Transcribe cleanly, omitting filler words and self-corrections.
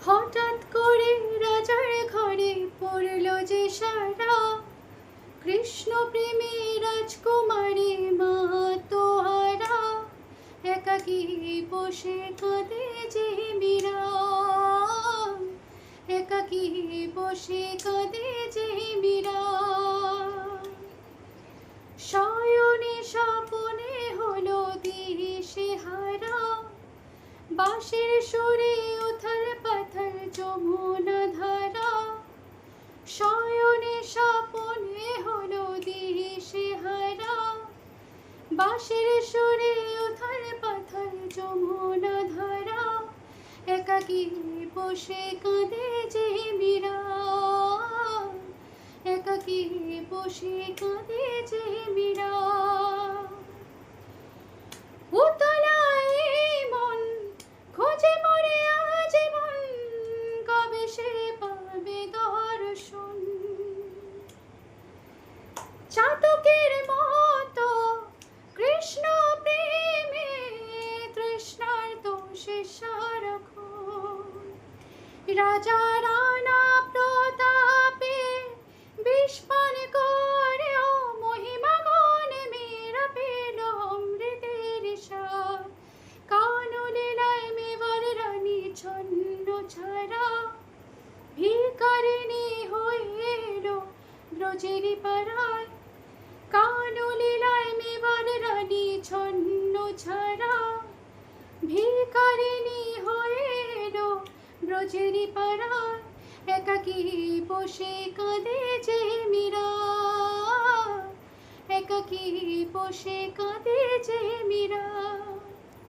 হঠাৎ করে রাজার ঘরে পড়ল যে সারা, কৃষ্ণ প্রেমে রাজকুমারী মা তোহারা, একাকী বসে কাঁদে যে মীরা, একাকী বসে কাঁদে যে মীরা। শয়নে স্বপনে হলো দিশেহারা, বাঁশির সুরে উথাল পাথাল যমুনা ধারা। শয়নে স্বপনে হলো দিশেহারা, বাঁশির সুরে উথাল পাথাল যমুনা ধারা, একাকী বসে কাঁদে যে মীরা, একাকী বসে কাঁদে যে মীরা। উতলায় মন খোঁজে মরে আজীবন, কবে সে পাবে দর্শন। চাতকের মতো কৃষ্ণ প্রেমে তৃষ্ণার দোষে সারাক্ষণ, রাজা রানা প্রতাপে বিস্পান করেও মহিমা গুণে মীরা পেল অমৃতের স্বাদ। কানলীলায় মেবার রানী ছন্ন ছাড়া, ভিখারিণী হয়ে এলো ব্রজের পাড়ায়। কানলীলায় মেবার রানী ছন্ন ছাড়া, ভিখারিণী হয়ে এলো ব্রজের পাড়ায়, একাকী বসে কাঁদে যে মীরা, একাকী বসে কাঁদে যে মীরা।